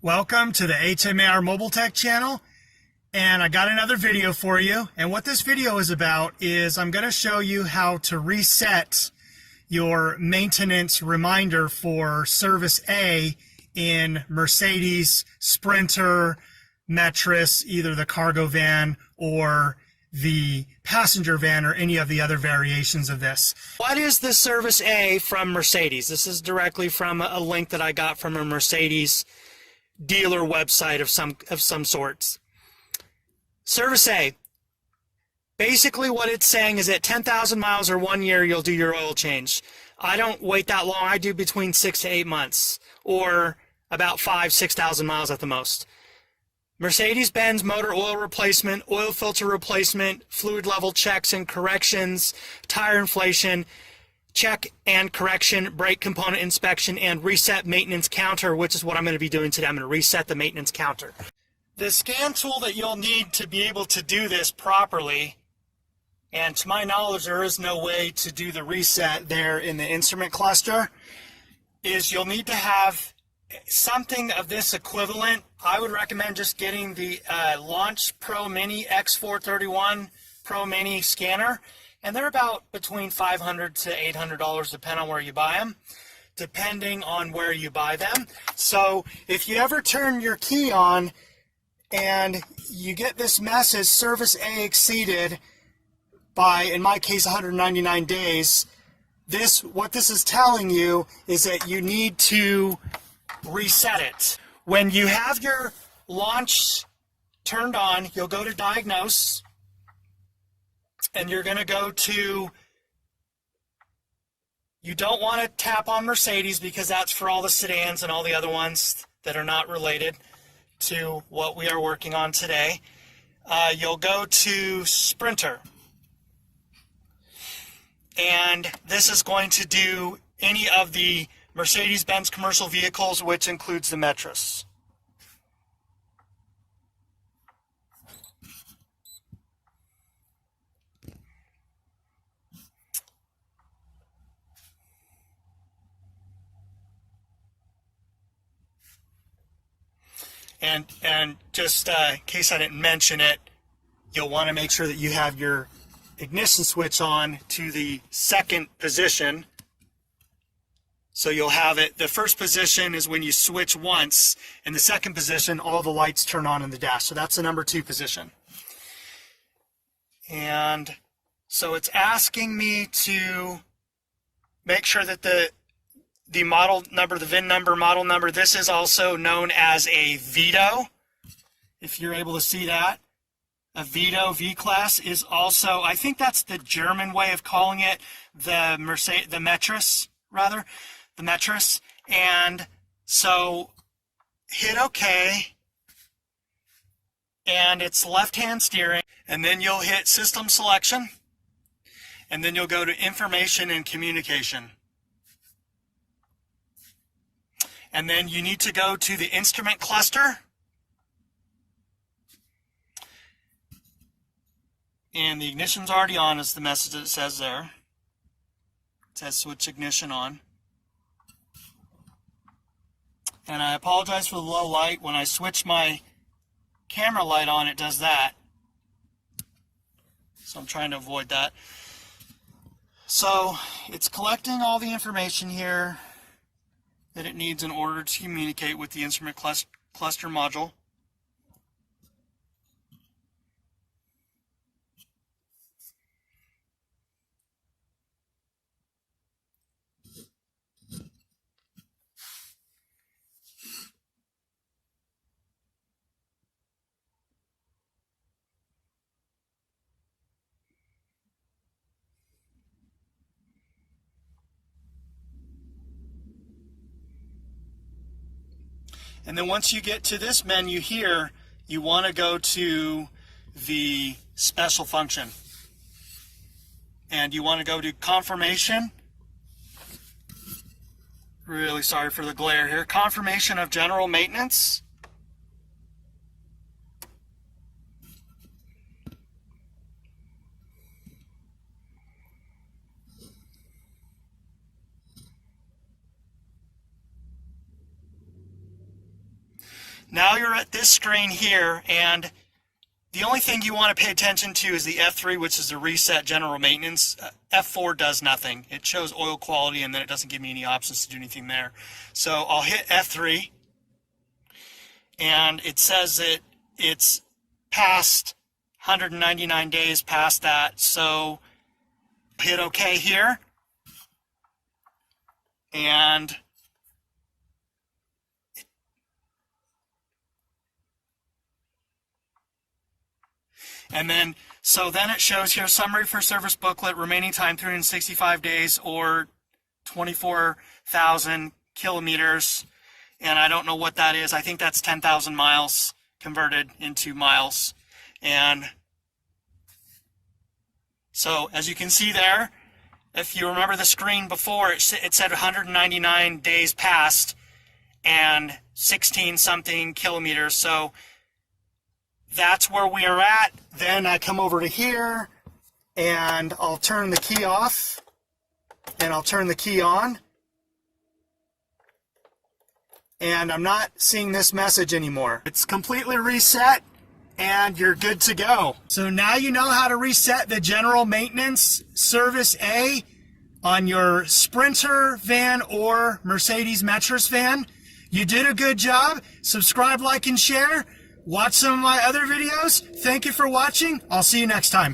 Welcome to the HMAR Mobile Tech channel, and I got another video for you. And what this video is about is I'm going to show you how to reset your maintenance reminder for Service A in Mercedes, Sprinter, Metris, either the cargo van or the passenger van or any of the other variations of this. What is the Service A from Mercedes? This is directly from a link that I got from a Mercedes dealer website of some sorts. Service A, basically what it's saying is at 10,000 miles or 1 year you'll do your oil change. I don't wait that long. I do between 6 to 8 months, or about 6,000 miles at the most. Mercedes-Benz motor oil replacement, oil filter replacement, fluid level checks and corrections, tire inflation, check and correction, brake component inspection, and reset maintenance counter, which is what I'm going to be doing today. I'm going to reset the maintenance counter. The scan tool that you'll need to be able to do this properly, and to my knowledge there is no way to do the reset there in the instrument cluster, is you'll need to have something of this equivalent. I would recommend just getting the Launch Pro Mini X431 Pro Mini scanner, and they're about between $500 to $800 depending on where you buy them, depending on where you buy them. So if you ever turn your key on and you get this message, Service A exceeded by, in my case, 199 days, what this is telling you is that you need to reset it. When you have your launch turned on, you'll go to diagnose, and you're going to go to, you don't want to tap on Mercedes because that's for all the sedans and all the other ones that are not related to what we are working on today. You'll go to Sprinter, and this is going to do any of the Mercedes-Benz commercial vehicles, which includes the Metris. And just in case I didn't mention it, you'll want to make sure that you have your ignition switch on to the second position. So you'll have it, the first position is when you switch once, and the second position, all the lights turn on in the dash. So that's the number 2 position. And so it's asking me to make sure that the model number, the VIN number, model number, this is also known as a Vito, if you're able to see that. A Vito V-Class is also, I think that's the German way of calling it, the Metris, rather. The Metris. And so hit OK, and it's left-hand steering, and then you'll hit System Selection, and then you'll go to Information and Communication. And then you need to go to the instrument cluster, and the ignition's already on is the message that it says there. It says switch ignition on. And I apologize for the low light. When I switch my camera light on, it does that. So I'm trying to avoid that. So it's collecting all the information here that it needs in order to communicate with the instrument cluster module. And then once you get to this menu here, you want to go to the special function. And you want to go to confirmation. Really sorry for the glare here. Confirmation of general maintenance. now you're at this screen here, and the only thing you want to pay attention to is the F3, which is the reset general maintenance. F4 does nothing. It shows oil quality, and then it doesn't give me any options to do anything there. So I'll hit F3, and it says that it's past 199 days past that. So hit OK here, and then, so then it shows here, summary for service booklet, remaining time 365 days or 24,000 kilometers. And I don't know what that is. I think that's 10,000 miles converted into miles. And so as you can see there, if you remember the screen before, it said 199 days past and 16 something kilometers. So that's where we are at. Then I come over to here and I'll turn the key off and I'll turn the key on. And I'm not seeing this message anymore. It's completely reset and you're good to go. So now you know how to reset the general maintenance service A on your Sprinter van or Mercedes Metris van. You did a good job. Subscribe, like, and share. Watch some of my other videos. Thank you for watching. I'll see you next time.